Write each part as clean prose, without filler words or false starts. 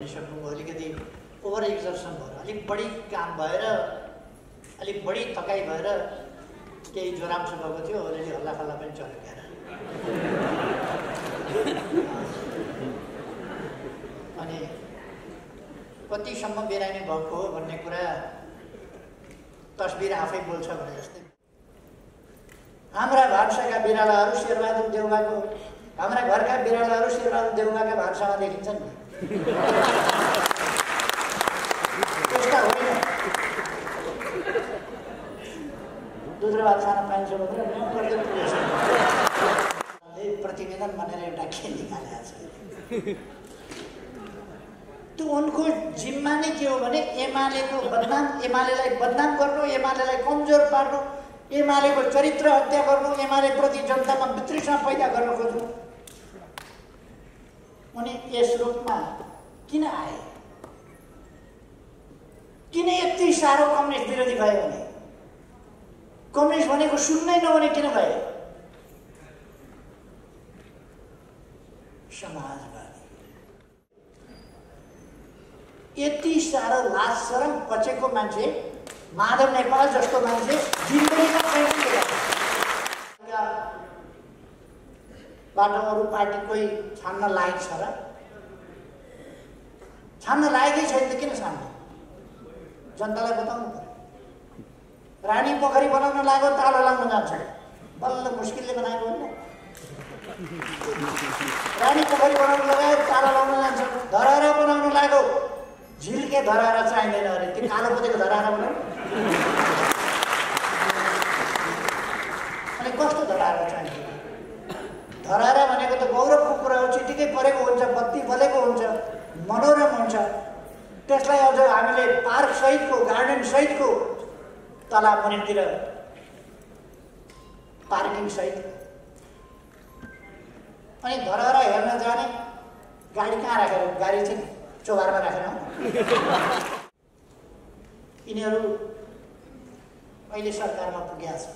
सक्नुभयो अलिकति over exertion भएर अलिक बढी काम भएर अलिक बढी थकाइ भएर केही ज्वराम्सो भएको थियो अलिअलि हल्लाखल्ला पनि चल्यो क्या अनि कतिसम्म बिरामी भएको हो भन्ने कुरा तस्बिर आफै बोल्छ भने जस्तै हाम्रा भान्साका बिरालाहरू शेरबहादुर देउवाको हाम्रा घरका बिरालाहरू शेरबहादुर देउवाका भान्सामा देखिन्छन् नि त्यस्ता होइन दुध र भात खान पाइन्छ भनेर प्रतिवेदन भनेर एउटा खेल निकालेको छ त्यो उनको जिम्मा नै के हो भने एमालेको बदनाम एमालेलाई बदनाम गर्नु एमालेलाई कमजोर पार्नु एमालेको चरित्र हत्या गर्नु एमाले प्रति जनतामा वितृष्णा पैदा गर्न खोज्नु उनी यस रूपमा किन आए किन यति साह्रो कम्युनिस्ट विरोधी भयो भने कम्युनिस्ट भनेको सुन्नै नहुने किन भयो समाजवादी यति साह्रो लाज शरम पचेको मान्छे माधव नेपाल जस्तो मान्छे जिन्दगीमा बाटो अरू पार्टी कोही छान्न लागेको छ र छान्न लागेकै छैन त किन छान्न जनतालाई बताउनु पर्यो रानी पोखरी बनाउन लाग्यो ताला लाग्न जान्छ बल्ल मुस्किलले बनाएको होइन रानी पोखरी बनाउन लगायो ताला लाउन जान्छ धरारा बनाउन लाग्यो झिल्के धरारा चाहिँदैन अरे त्यो कालो पोतेको धरारा बनाउनु अनि कस्तो धरारा चाहिन्छ धरारा भनेको त गौरवको कुरा हो चिटिकै परेको हुन्छ बत्ती बलेको हुन्छ मनोरम हुन्छ त्यसलाई अझ हामीले पार्क सहितको गार्डन सहितको तला मुनितिर पार्किङ सहित अनि धरारा हेर्न जाने गाडी कहाँ राखेर गाडी चाहिँ चौबारमा राखेर यिनीहरू अहिले सरकारमा पुगेका छ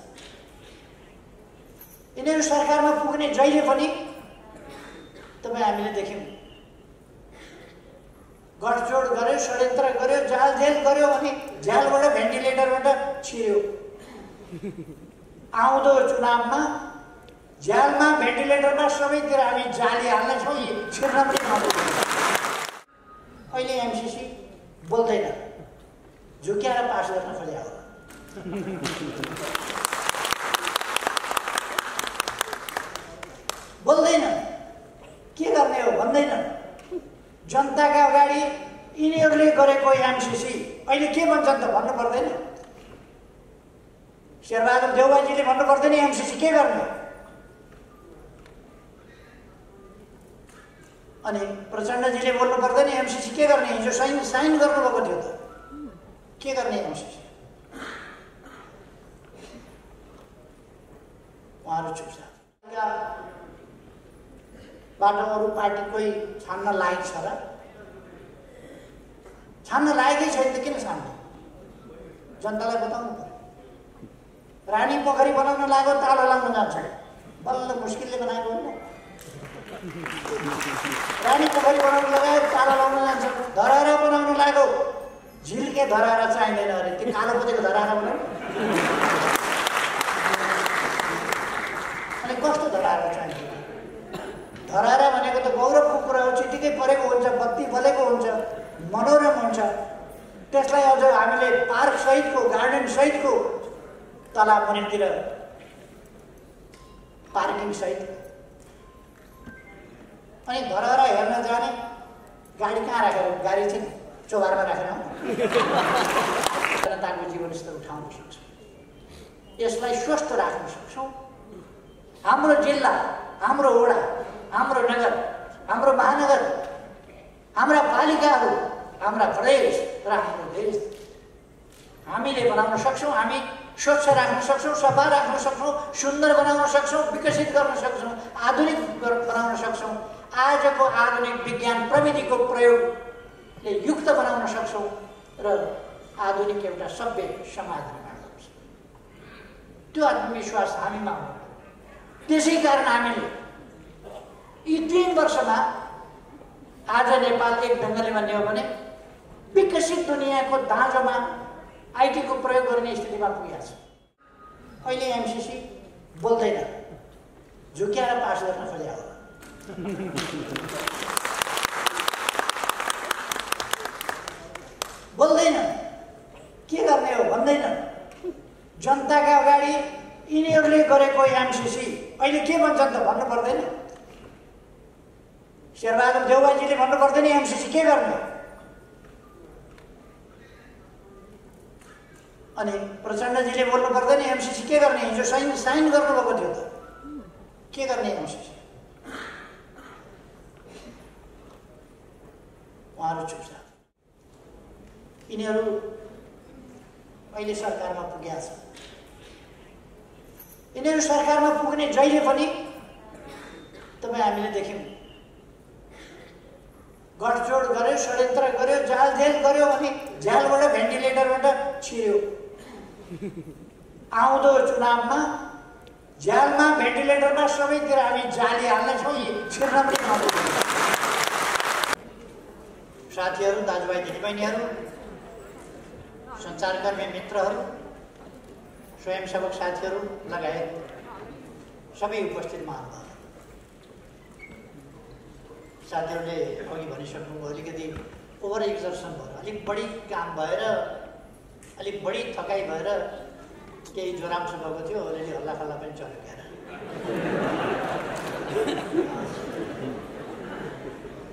यिनीहरू सरकारमा पुग्ने जहिले पनि तपाईँ हामीले देख्यौँ गठजोड गर्यो षड्यन्त्र गर्यो जाल जेल गर्यो अनि झ्यालबाट भेन्टिलेटरबाट छिर्यो आउँदो चुनावमा झ्यालमा भेन्टिलेटरमा सबैतिर हामी जाली हाल्नेछौँ छिर्न पनि नहुँदैन अहिले एमसिसी बोल्दैन झुक्याएर पास गर्न खोजे होला बोल्दैन के गर्ने हो भन्दैन जनताका अगाडि यिनीहरूले गरेको एमसिसी अहिले के भन्छन् त भन्नु पर्दैन शेरबहादुर देउवाजीले भन्नु पर्दैन एमसिसी के गर्ने अनि प्रचण्डजीले बोल्नु पर्दैन एमसिसी के गर्ने हिजो साइन गर्नुभएको थियो त के गर्ने एमसिसी उहाँहरू चुपचाप बाटो अरू पार्टी कोही छान्न लागेको छ र छान्न लागेकै छैन त किन छान्न जनतालाई बताउनु पर्यो रानी पोखरी बनाउन लाग्यो ताला लाग्न जान्छ बल्ल मुस्किलले बनाएको होइन रानी पोखरी बनाउन लगायो ताला लाउन जान्छ धरारा बनाउन लाग्यो झिल्के धरारा चाहिँदैन अरे त्यो कालो पोतेको धरारा बनाउनु अनि कस्तो धरारा चाहिन्छ धरारा भनेको त गौरवको कुरा हो चिटिकै परेको हुन्छ बत्ती बलेको हुन्छ मनोरम हुन्छ त्यसलाई अझ हामीले पार्क सहितको गार्डन सहितको तला मुनितिर पार्किङ सहित अनि धरारा हेर्न जाने गाडी कहाँ राखेर गाडी चाहिँ चौबारमा राखेर जनताको जीवनस्तर उठाउन सक्छौँ यसलाई स्वस्थ राख्न सक्छौँ हाम्रो जिल्ला हाम्रो वडा हाम्रो नगर हाम्रो महानगर हाम्रा पालिकाहरू हाम्रा प्रदेश र हाम्रो देश हामीले बनाउन सक्छौँ हामी स्वच्छ राख्न सक्छौँ सफा राख्न सक्छौँ सुन्दर बनाउन सक्छौँ विकसित गर्न सक्छौँ आधुनिक बनाउन सक्छौँ आजको आधुनिक विज्ञान प्रविधिको प्रयोगले युक्त बनाउन सक्छौँ र आधुनिक एउटा सभ्य समाज निर्माण गर्न सक्छौँ त्यो आत्मविश्वास हामीमा हो त्यसै कारण हामीले यी 3 वर्षमा आज नेपाल एक ढङ्गले भन्ने हो भने विकसित दुनियाँको दाँजोमा आइटीको प्रयोग गर्ने स्थितिमा पुगेको छ। अहिले एमसीसी बोल्दैन, झुक्याएर पास गर्न खोजेको हो। बोल्दैन, के गर्ने हो भन्दैन। जनताका अगाडि यिनीहरूले गरेको एमसीसी अहिले के भन्छन् त भन्नु पर्दैन। शेरबहादुर देउवाजीले भन्नु पर्दैन एमसीसी के गर्ने। अनि प्रचण्डजीले बोल्नु पर्दैन एमसीसी के गर्ने। हिजो साइन गर्नुभएको थियो त, के गर्ने एमसीसी। उहाँहरू चुपचाप। यिनीहरू अहिले सरकारमा पुगेका छन्। यिनीहरू सरकारमा पुग्ने जहिले पनि तपाईँ हामीले देख्यौँ, गठजोड गर्यो, षड्यन्त्र गर्यो, जालझेल गर्यो, अनि झ्यालबाट भेन्टिलेटरबाट छिर्यो। आउँदो चुनावमा झ्यालमा भेन्टिलेटरमा सबैतिर हामी जाली हाल्नेछौँ, छिर्न पनि नहुँदैन। साथीहरू, दाजुभाइ दिदीबहिनीहरू, सञ्चारकर्मी मित्रहरू, स्वयंसेवक साथीहरू लगायत सबै उपस्थित महानुभाव साथीहरूले अघि भनिसक्नुभयो, अलिकति ओभर एक्जर्सन भएर, अलिक बढी काम भएर, अलिक बढी थकाइ भएर केही ज्वराम्सो भएको थियो, अलिअलि हल्लाखल्ला पनि चल्यो क्या।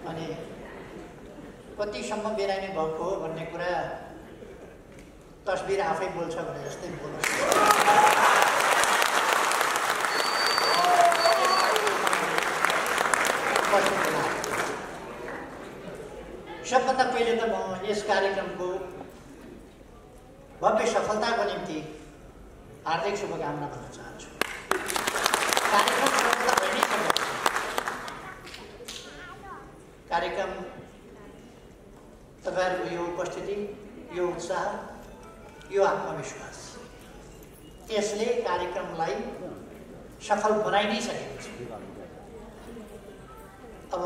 अनि कतिसम्म बिरामी भएको हो भन्ने कुरा तस्बिर आफै बोल्छ भने जस्तै बोल्छ। सबभन्दा पहिले त म यस कार्यक्रमको भव्य सफलताको निम्ति हार्दिक शुभकामना भन्न चाहन्छु। कार्यक्रम सफलता भइ नै सकेको छ। कार्यक्रम तपाईँहरूको यो उपस्थिति, यो उत्साह, यो आत्मविश्वास, यसले कार्यक्रमलाई सफल बनाइ नै सकेको छ। अब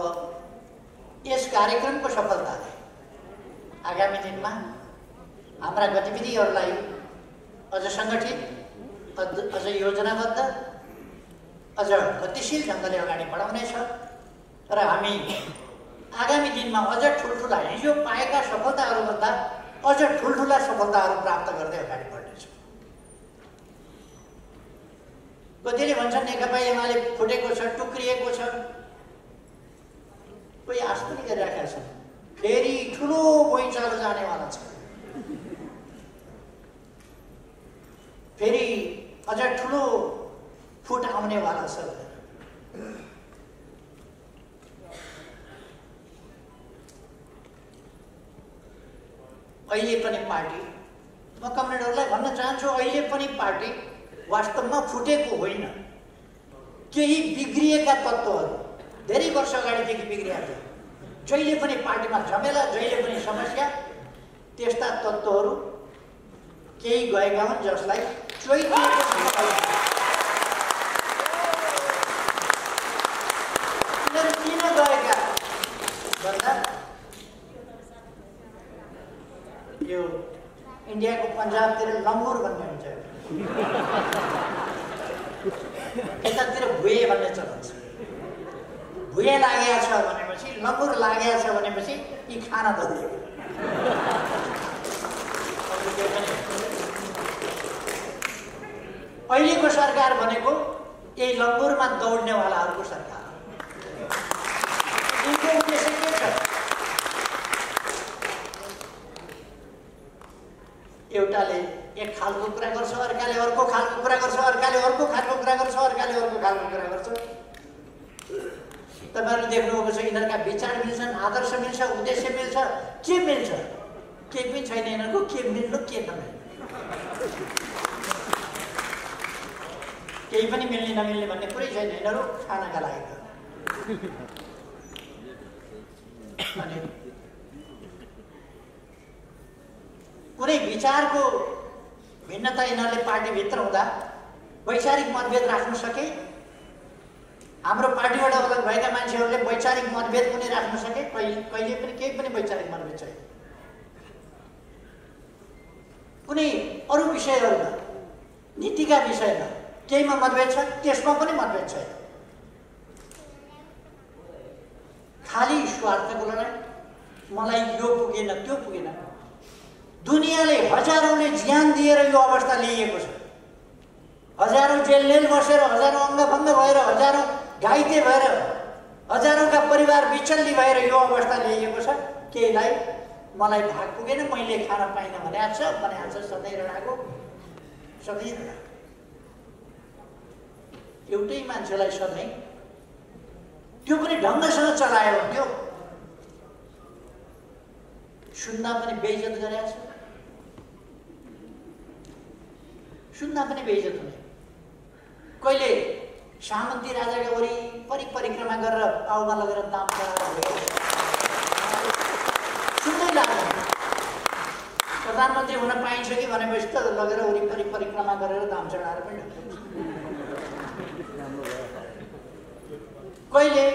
यस कार्यक्रमको सफलताले आगामी दिनमा हाम्रा गतिविधिहरूलाई अझ सङ्गठित, अझ योजनाबद्ध, अझ गतिशील ढङ्गले अगाडि बढाउनेछ र हामी आगामी दिनमा अझ ठुल्ठुला, हिजो पाएका सफलताहरूभन्दा अझ ठुल्ठुला सफलताहरू प्राप्त गर्दै अगाडि बढ्नेछ। कतिले भन्छन् नेकपा एमाले फुटेको छ, टुक्रिएको छ। कोही आश पनि गरिराखेका छन् फेरि ठुलो भुइँचालो जानेवाला छ, फेरि अझ ठुलो फुट आउनेवाला छ। अहिले पनि पार्टी, म कमरेडहरूलाई भन्न चाहन्छु, अहिले पनि पार्टी वास्तवमा फुटेको होइन। केही बिग्रिएका तत्त्वहरू धेरै वर्ष अगाडिदेखि बिग्रिएका थिए। जहिले पनि पार्टीमा झमेला, जहिले पनि समस्या, त्यस्ता तत्त्वहरू केही गएका हुन् जसलाई चोइदिएको किन गएका भन्दा यो इन्डियाको पन्जाबतिर लम्बुर भन्ने हुन्छ, यतातिर भुए भन्ने चलन छ। भुए लागेको छ भनेपछि, लम्बुर लागेको छ भनेपछि यी खाना दौडियो। अहिलेको सरकार भनेको यही लम्बुरमा दौड्नेवालाहरूको सरकार हो। यिनको उद्देश्य के छ? एउटाले एक खालको कुरा गर्छ, अर्काले अर्को खालको कुरा गर्छ, अर्काले अर्को खालको कुरा गर्छ, अर्काले अर्को खालको कुरा गर्छ। तपाईँहरूले देख्नुभएको छ यिनीहरूका विचार मिल्छन्, आदर्श मिल्छ, उद्देश्य मिल्छ, के मिल्छ? केही पनि छैन यिनीहरूको के मिल्नु के नमिल्नु। केही पनि मिल्ने नमिल्ने भन्ने कुरै छैन, यिनीहरू खानाका लागि। अनि कुनै विचारको भिन्नता यिनीहरूले पार्टीभित्र हुँदा वैचारिक मतभेद राख्न सके हाम्रो पार्टीबाट अलग भएका मान्छेहरूले वैचारिक मतभेद पनि राख्न सके, कहिले पनि केही पनि वैचारिक मतभेद छैन। कुनै अरू विषयहरूमा, नीतिका विषयमा केहीमा मतभेद छ, त्यसमा पनि मतभेद छैन। खाली स्वार्थको लडाइँ, मलाई यो पुगेन त्यो पुगेन। दुनियाँले हजारौँले ज्यान दिएर यो अवस्था ल्याइएको छ। हजारौँ जेल बसेर, हजारौँ अङ्गभङ्ग भएर, हजारौँ घाइते भएर, हजारौँका परिवार विचल्ली भएर यो अवस्था ल्याइएको छ। केहीलाई मलाई भाग पुगेन, मैले खान पाइनँ भनेको छ सधैँ रडाको, सधैँ रडाको। एउटै मान्छेलाई सधैँ त्यो पनि ढङ्गसँग चलायो त्यो सुन्दा पनि बेइज्जत गरेको छ, सुन्दा पनि बेइज्जत हुने। कहिले सामन्ती राजाका वरिपरि परिक्रमा गरेर पाउमा लगेर दाम चढाएर सुन्दै लाग्दैन। प्रधानमन्त्री हुन पाइन्छ कि भनेपछि त लगेर वरिपरि परिक्रमा गरेर दाम चढाएर पनि कहिले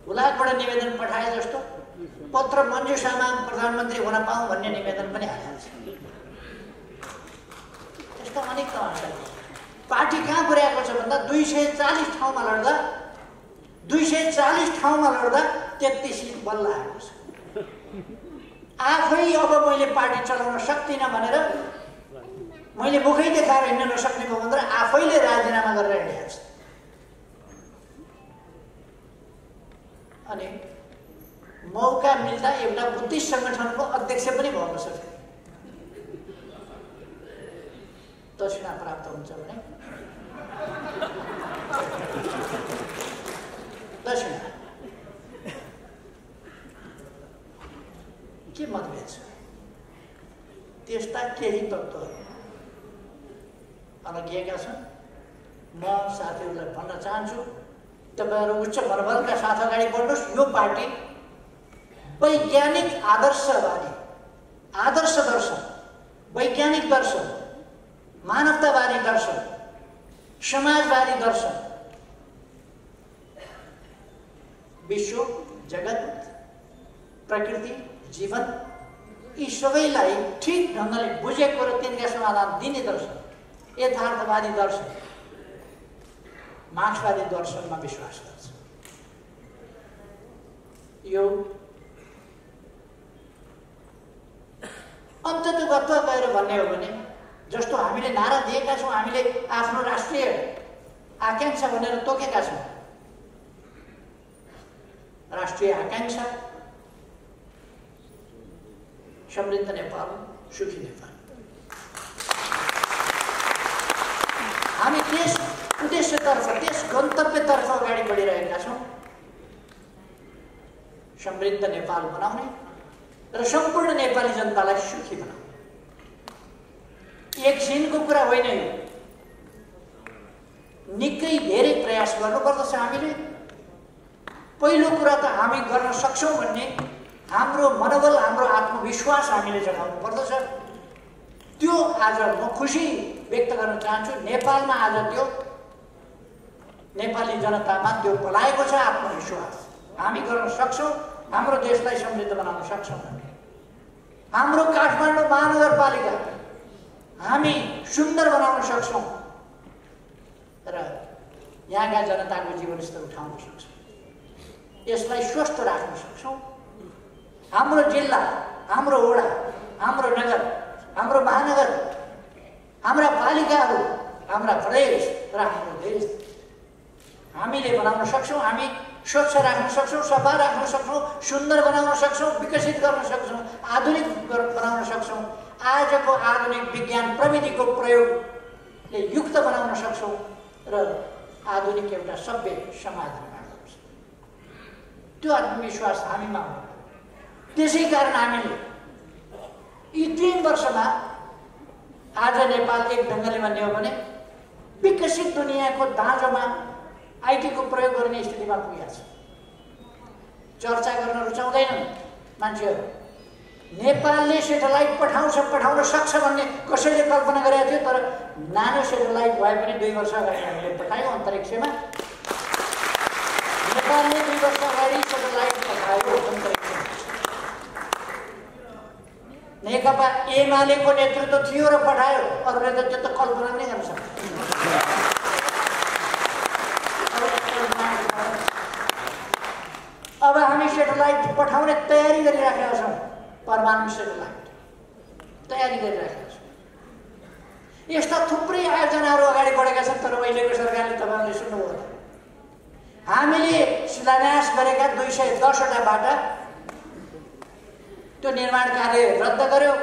हुलाकबाट निवेदन पठाए जस्तो पत्र मञ्जुषामा प्रधानमन्त्री हुन पाऊँ भन्ने निवेदन पनि हालेको छ। त्यस्ता अनेक तमासा पार्टी कहाँ पुर्याएको छ भन्दा 240 ठाउँमा लड्दा 33 सिट बल्ल आएको छ। आफै अब मैले पार्टी चलाउन सक्दिनँ भनेर, मैले मुखै देखाएर हिँड्न नसक्ने भयो भनेर आफैले राजीनामा गरेर हिँडेको छ। अनि मौका मिल्दा एउटा बुद्धिस्ट सङ्गठनको अध्यक्ष पनि भन्न सक्छ। दक्षिणा प्राप्त हुन्छ भने दक्षिणा के मतभेद छ? त्यस्ता केही तत्त्वहरू अलगिएका छन्। म साथीहरूलाई भन्न चाहन्छु, तपाईँहरू उच्च मनोबलका साथ अगाडि बढ्नुहोस्। यो पार्टी वैज्ञानिक आदर्शवादी, आदर्श दर्शन, वैज्ञानिक दर्शन, मानवतावादी दर्शन, समाजवादी दर्शन, विश्व, जगत, प्रकृति, जीवन, यी सबैलाई ठिक ढङ्गले बुझेको र तिनका समाधान दिने दर्शन, यथार्थवादी दर्शन, मार्क्सवादी दर्शनमा विश्वास गर्छ। यो अन्ततोगत्व गएर भन्ने हो भने जस्तो हामीले नारा दिएका छौँ, हामीले आफ्नो राष्ट्रिय आकांक्षा भनेर तोकेका छौँ। राष्ट्रिय आकांक्षा समृद्ध नेपाल, सुखी नेपाल। हामी त्यस उद्देश्यतर्फ, त्यस गन्तव्यतर्फ अगाडि बढिरहेका छौँ। समृद्ध नेपाल बनाउने र सम्पूर्ण नेपाली जनतालाई सुखी बनाउने। एक दिनको कुरा होइन यो, निकै धेरै प्रयास गर्नुपर्दछ हामीले। पहिलो कुरा त हामी गर्न सक्छौँ भन्ने हाम्रो मनोबल, हाम्रो आत्मविश्वास हामीले जगाउनु पर्दछ। त्यो आज म खुसी व्यक्त गर्न चाहन्छु। नेपालमा आज त्यो नेपाली जनतामा त्यो पलाएको छ आत्मविश्वास। हामी गर्न सक्छौँ, हाम्रो देशलाई समृद्ध बनाउन सक्छौँ। हाम्रो काठमाडौँ महानगरपालिका हामी सुन्दर बनाउन सक्छौँ र यहाँका जनताको जीवनस्तर उठाउन सक्छौँ, यसलाई स्वस्थ राख्न सक्छौँ। हाम्रो जिल्ला, हाम्रो वडा, हाम्रो नगर, हाम्रो महानगर, हाम्रा पालिकाहरू, हाम्रा प्रदेश र हाम्रो देश हामीले बनाउन सक्छौँ। हामी स्वच्छ राख्न सक्छौँ, सफा राख्न सक्छौँ, सुन्दर बनाउन सक्छौँ, विकसित गर्न सक्छौँ, आधुनिक बनाउन सक्छौँ। आजको आधुनिक विज्ञान प्रविधिको प्रयोगले युक्त बनाउन सक्छौँ र आधुनिक एउटा सभ्य समाज निर्माण गर्न सक्छौँ। त्यो आत्मविश्वास हामीमा हो। त्यसै कारण हामीले यी 3 वर्षमा आज नेपाल एक ढङ्गले भन्ने हो भने विकसित दुनियाँको दाँजोमा आइटीको प्रयोग गर्ने स्थितिमा पुगेको छ। चर्चा गर्न रुचाउँदैनन् मान्छेहरू, नेपालले सेटेलाइट पठाउन सक्छ भन्ने कसैले कल्पना गरेको थियो। तर नानो सेटेलाइट भए पनि 2 वर्ष अगाडि हामीले पठायौँ अन्तरिक्षमा। नेपालले 2 वर्ष अगाडि सेटेलाइट पठायो अन्तरिक्षमा। नेकपा एमालेको नेतृत्व थियो र पठायो, अरूले त त्यो त कल्पना नै गर्न सक्छ। अब हामी सेटेलाइट पठाउने तयारी गरिराखेका छौँ। परमाणु सेटेलाइट तयारी गरिराखेका छौँ। यस्ता थुप्रै आयोजनाहरू अगाडि बढेका छन्। तर अहिलेको सरकारले तपाईँहरूले सुन्नुभयो त, हामीले शिलान्यास गरेका 210वटा बाटा त्यो निर्माण कार्य रद्द गर्यो,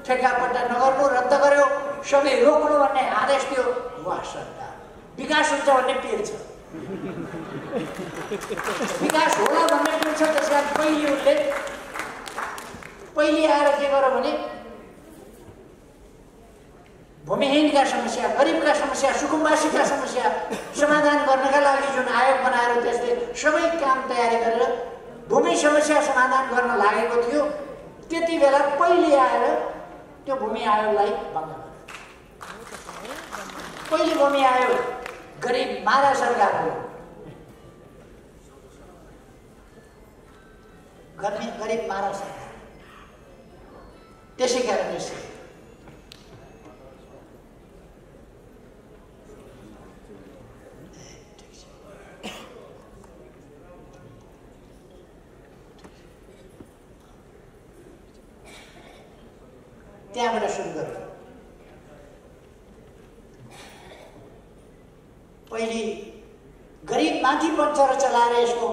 ठेक्कापट्टा नगर्नु रद्द गर्यो, सबै रोक्नु भन्ने आदेश दियो। वाह सरकार, विकास हुन्छ भन्ने पिर छ, विकास होला भन्ने पिर छ। त्यसका पहिले आएर के गर्यो भने भूमिहीनका समस्या, गरिबका समस्या, सुकुम्बासीका समस्या समाधान गर्नका लागि जुन आयोग बनाएर त्यसले सबै काम तयारी गरेर भूमि समस्या समाधान गर्न लागेको थियो, त्यति बेला पहिले आएर त्यो भूमि आयोगलाई भङ्ग गर्यो। पहिले भूमि आयोग गरिब मारा सरकार हो, गरिब मारा सरकार। त्यसै कारण यसरी त्यहाँबाट सुरु गरौँ। पहिले गरिबमाथि बन्छ चलाएर यसको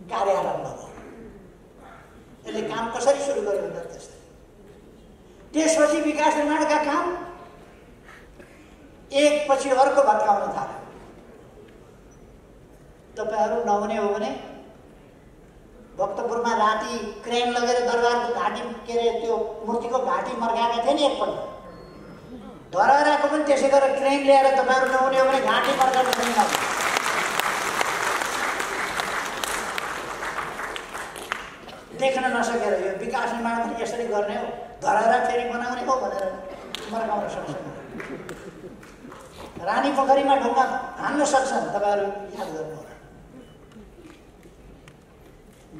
कार्यारम्भ भयो। यसले काम कसरी सुरु गर्यो भन्दा त्यस्तै। त्यसपछि विकास निर्माणका काम एकपछि अर्को भत्काउन थाल्यो। तपाईँहरू नहुने हो भने भक्तपुरमा राति क्रेन लगेर दरबारको घाँटी के अरे त्यो मूर्तिको घाँटी मर्काएका थिए नि एकपल्ट। धराइरहेको पनि त्यसै गरेर क्रेन ल्याएर तपाईँहरू नहुने हो भने घाँटी मर्काउन छैन। देख्न नसकेर यो विकास निर्माण पनि यसरी गर्ने हो, धराएर फेरि बनाउने हो भनेर मर्काउन सक्छन्। रानी पोखरीमा ढुङ्गा हान्न सक्छन्, तपाईँहरू याद गर्नु होला।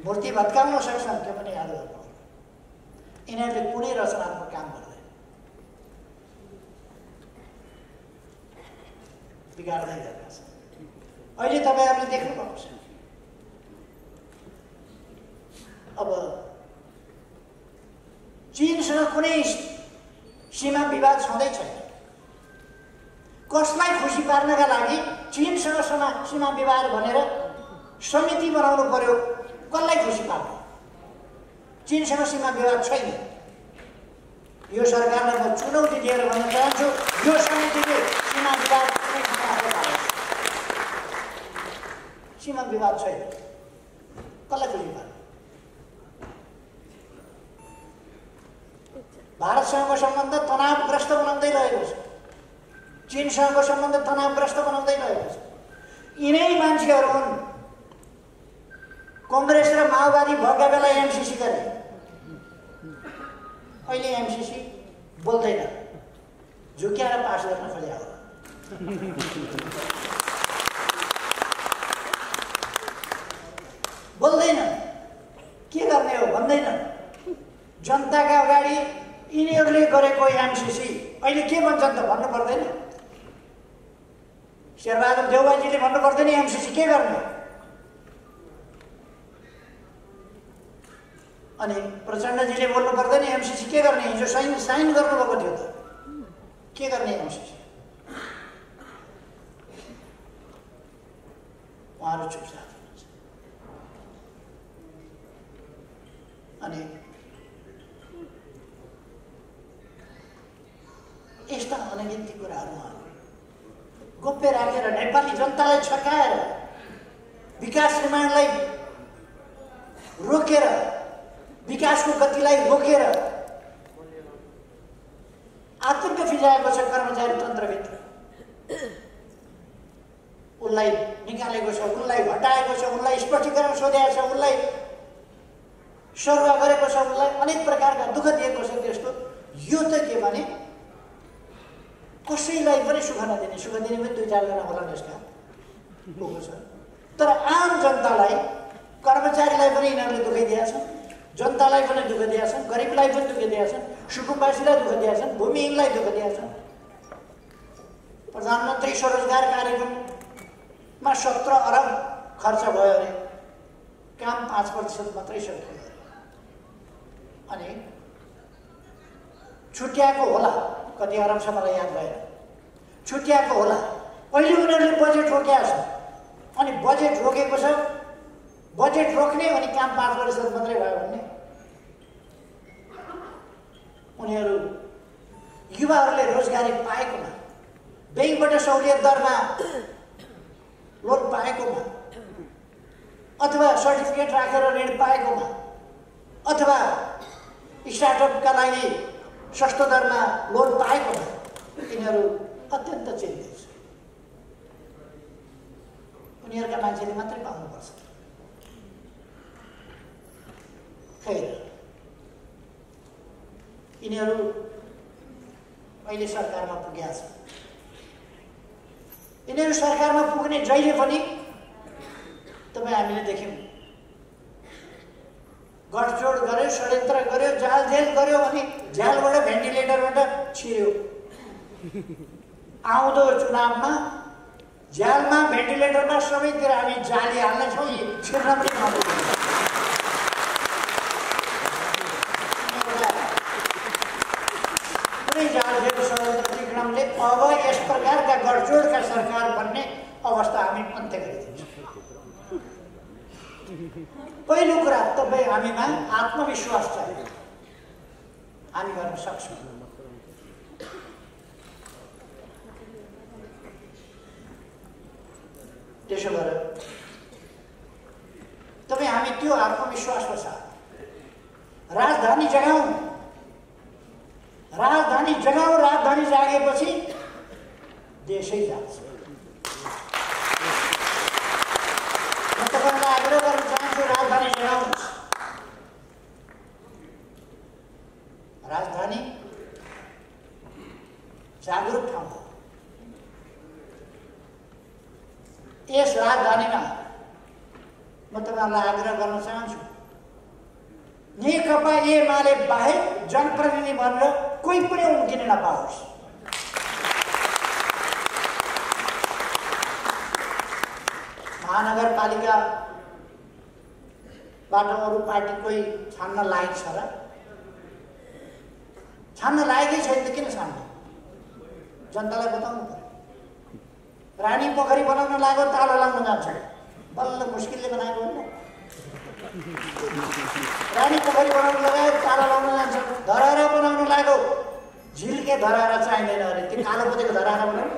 मूर्ति भत्काउन सक्छन्, त्यो पनि याद गर्नु होला। यिनीहरूले कुनै रचनात्मक काम गर्दैन, बिगार्दै गरेका छन्। अहिले तपाईँहरूले देख्नुभएको छ। अब चीनसँग कुनै सीमा विवाद छँदै छैन। कसलाई खुसी पार्नका लागि चीनसँग सीमा विवाद भनेर समिति बनाउनु पर्यो? कसलाई खुसी पार्ने? चीनसँग सीमा विवाद छैन। यो सरकारलाई म चुनौती दिएर भन्न चाहन्छु, यो समितिले सीमा विवाद कुनै ठाउँमा हाल्छ। सीमा विवाद छैन, कसलाई खुसी पार्ने? भारतसँगको सम्बन्ध तनावग्रस्त बनाउँदै रहेको छ, चीनसँगको सम्बन्ध तनावग्रस्त बनाउँदै रहेको छ। यिनै मान्छेहरू हुन् कांग्रेस र माओवादी भएका बेला एमसीसी गरे। अहिले एमसीसी बोल्दैन, झुक्याएर पास गर्न खोज्या हो। बोल्दैन, के गर्ने हो भन्दैन। जनताका अगाडि यिनीहरूले गरेको एमसीसी अहिले के भन्छन् त भन्नु पर्दैन? शेरबहादुर देउवाजीले भन्नु पर्दैन एमसीसी के गर्ने? अनि प्रचण्डजीले बोल्नु पर्दैन एमसीसी के गर्ने? हिजो साइन गर्नुभएको थियो त, के गर्ने एमसीसी? उहाँहरू चुपचाप हुनुहुन्छ। अनि यस्ता अनगिन्ती कुराहरू गोप्य राखेर नेपाली जनतालाई छकाएर विकास निर्माणलाई रोकेर विकासको गतिलाई रोकेर आतंक फिजाएको छ कर्मचारी तन्त्रभित्र। उनलाई निकालेको छ, उनलाई हटाएको छ, उनलाई स्पष्टीकरण सोधेको छ, उनलाई सरुवा गरेको छ, उसलाई अनेक प्रकारका दुःख दिएको छ। त्यस्तो यो त के भने कसैलाई पनि सुख नदिने, सुख दिने पनि 2-4 जना होला यसका भएको छ। तर आम जनतालाई, कर्मचारीलाई पनि यिनीहरूले दुःख दिएका छन्, जनतालाई पनि दुःख दिएका छन्, गरिबलाई पनि दुःख दिएका छन्, सुकुम्बासीलाई दुःख दिएका छन्, भूमिहीनलाई दुःख दिएका छन्। प्रधानमन्त्री स्वरोजगार कार्यक्रममा 17 अरब खर्च भयो अरे, काम 5% मात्रै सकियो। अनि छुट्याएको होला, कति अरब छ मलाई याद भएन, छुट्याएको होला। अहिले उनीहरूले बजेट रोकेका छ, अनि बजेट रोकेको छ, बजेट रोक्ने अनि काम 5% मात्रै भयो भने उनीहरू युवाहरूले रोजगारी पाएकोमा, ब्याङ्कबाट सहुलियत दरमा लोन पाएकोमा, अथवा सर्टिफिकेट राखेर ऋण पाएकोमा, अथवा स्टार्टअपका लागि सस्तो दरमा लोन पाएकोमा यिनीहरू अत्यन्त चिन्तित छ। उनीहरूका मान्छेले मात्रै पाउनुपर्छ। खैर, यिनीहरू अहिले सरकारमा पुगेका छन्। यिनीहरू सरकारमा पुग्ने जहिले पनि तपाईँ हामीले देख्यौँ, गठजोड गर्यो, षड्यन्त्र गर्यो, जालझेल गर्यो, अनि झ्यालबाट भेन्टिलेटरबाट छिर्यो। आउँदो चुनावमा झ्यालमा भेन्टिलेटरमा सबैतिर हामी जाली हाल्नेछौँ, छिर्न पनि नहुँदैन। कुनै जालझेल षड्यन्त्र विक्रमले अब यस प्रकारका गठजोडका सरकार बन्ने अवस्था हामी अन्त्य गरिदिन्छौँ। पहिलो कुरा तपाईँ हामीमा आत्मविश्वास चाहियो, हामी गर्न सक्छौँ। त्यसो भएर तपाईँ हामी त्यो आत्मविश्वासको साथ राजधानी जगाउँ, राजधानी जगाउँ। राजधानी जागेपछि देशै जान्छ। म तपाईँलाई आग्रह गर्न चाहन्छु, राजधानी जगाउनुहोस्। राजधानी जागरुक ठाउँ हो। यस राजधानीमा म तपाईँहरूलाई आग्रह गर्न चाहन्छु, नेकपा एमाले बाहेक जनप्रतिनिधि भनेर कोही पनि उम्किन नपाओस्। महानगरपालिकाबाट अरू पार्टी कोही छान्न लागेको छ र? छान्न लागेकै छैन त किन छान्ने? जनतालाई बताउनु पर्यो। रानी पोखरी बनाउन लाग्यो, ताला लाउन जान्छ, बल्ल मुस्किलले बनाएको होइन। रानी पोखरी बनाउन लगायो, ताला लाउन जान्छ। धरहरा बनाउन लाग्यो, झिल्के धरहरा चाहिँदैन अरे, त्यो कालो पोतेको धरहरा बनाउनु।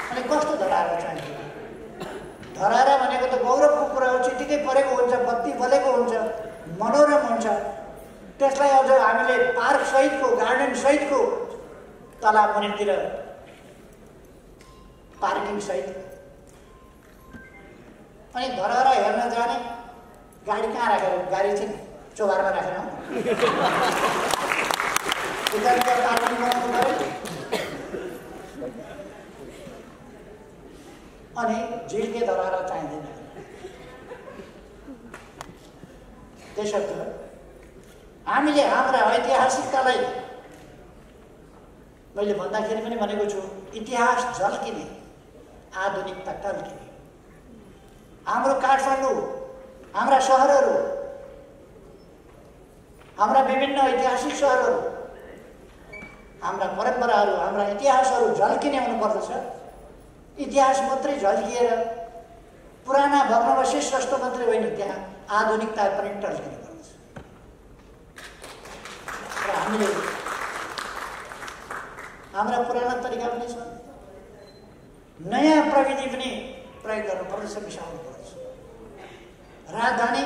अनि कस्तो धरहरा चाहिन्छ? धरहरा भनेको त गौरवको कुरा हो, चिटिकै परेको हुन्छ, बत्ती बलेको हुन्छ, मनोरम हुन्छ। त्यसलाई अझ हामीले पार्क सहितको, गार्डन सहितको, तला मुनितिर पार्किङ सहित, अनि धरहरा हेर्न जाने गाडी कहाँ राखेर? गाडी चाहिँ चौबारमा राखेर पार्किङ बनाउनु पऱ्यो। अनि झिल्के धरहरा चाहिँदैन। त्यसर्थ हामीले हाम्रा ऐतिहासिकतालाई, मैले भन्दाखेरि पनि भनेको छु, इतिहास झल्किने, आधुनिकता टल्किने। हाम्रो काठमाडौँ, हाम्रा सहरहरू, हाम्रा विभिन्न ऐतिहासिक सहरहरू, हाम्रा परम्पराहरू, हाम्रा इतिहासहरू झल्किने हुनुपर्दछ। इतिहास मात्रै झल्किएर पुराना भग्नावशेष जस्तो मात्रै होइन, त्यहाँ आधुनिकता पनि टल्किने गर्दछ। र हामीले हाम्रा पुराना तरिका पनि छन्, नयाँ प्रविधि पनि प्रयोग गर्नुपर्दछ, मिसाउनुपर्दछ। राजधानी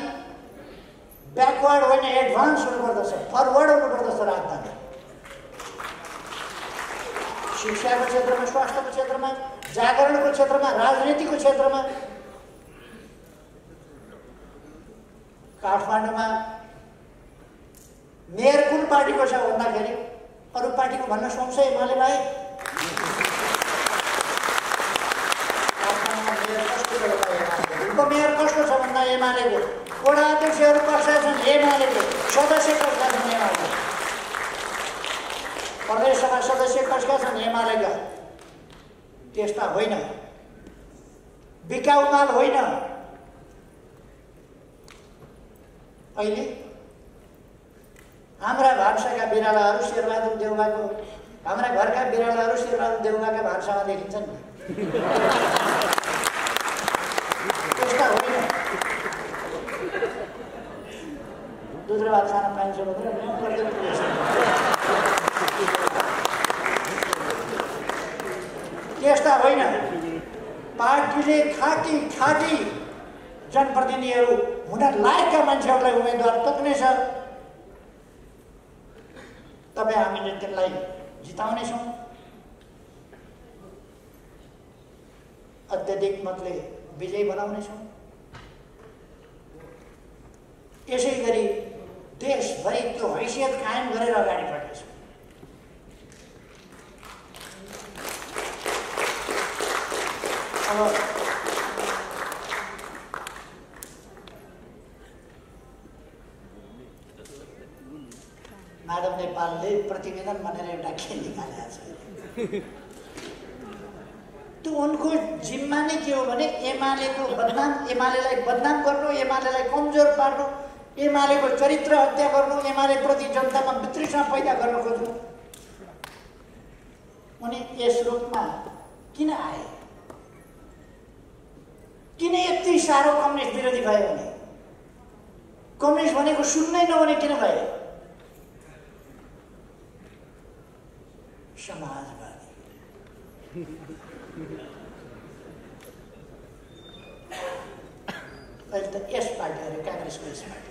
ब्याकवर्ड होइन, एडभान्स हुनुपर्दछ, फरवर्ड हुनुपर्दछ। राजधानी शिक्षाको क्षेत्रमा, स्वास्थ्यको क्षेत्रमा, जागरणको क्षेत्रमा, राजनीतिको क्षेत्रमा काठमाडौँमा मेयर कुन पार्टीको छ भन्दाखेरि अरू पार्टीको भन्न सुन्छ एमाले भाइ। काठमाडौँमा मेयर कसको छ उपमेयर कसको छ भन्दा एमालेको, वडा अध्यक्षहरू कसका छन् एमालेको, सदस्य कसका छन् एमालेको, प्रदेश सभा सदस्य कसका छन् एमालेका। त्यस्ता होइन, बिकाउ माल होइन। अहिले हाम्रा भान्साका बिरालाहरू शेरबहादुर देउवाको, हाम्रा घरका बिरालाहरू शेरबहादुर देउवाका भान्सामा देखिन्छन् नि। त्यस्ता होइन। दुध र भात खान पाइन्छ भनेर ल्याउनु पर्दैन। त्यस्ता होइन। पार्टीले खाटी जनप्रतिनिधिहरू हुन लायकका मान्छेहरूलाई उम्मेदवार तोक्नेछ। तपाईँ हामीले त्यसलाई जिताउनेछौँ। अत्यधिक मतले विजयी बनाउनेछौँ। यसै गरी देशभरि त्यो हैसियत कायम गरेर अगाडि बढ्नेछौँ। अब माधव नेपालले प्रतिवेदन भनेर एउटा खेल निकालेको छ। त्यो उनको जिम्मा नै के हो भने एमालेको बदनाम, एमालेलाई बदनाम गर्नु, एमालेलाई कमजोर पार्नु, एमालेको चरित्र हत्या गर्नु, एमाले प्रति जनतामा वितृष्णा पैदा गर्न खोज्नु। उनी यस रूपमा किन आए? किन यति साह्रो कम्युनिस्ट विरोधी भयो भने? कम्युनिस्ट भनेको सुन्नै नहुने किन भए? समाजवादी। अहिले त यस पार्टीहरू काङ्ग्रेसको यस पार्टी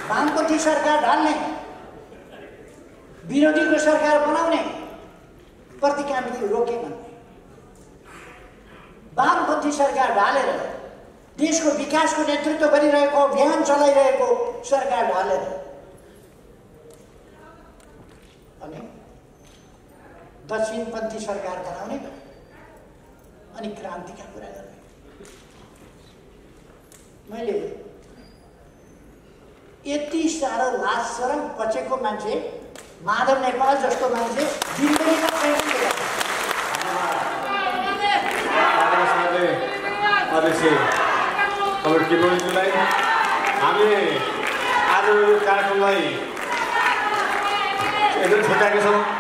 वामपन्थी सरकार ढाल्ने, विरोधीको सरकार बनाउने प्रतिक्रान्ति रोके भन्ने, वामपन्थी सरकार ढालेर देशको विकासको नेतृत्व गरिरहेको, अभियान चलाइरहेको सरकार ढालेर अनि दक्षिणपन्थी सरकार बनाउने अनि क्रान्तिका कुरा गर्ने। मैले यति साह्रो लाज शरम पचेको मान्छे माधव नेपाल जस्तो मान्छे जिन्दगीमा छैन। हामीले आज कार्यक्रमलाई छुट्याएका छौँ।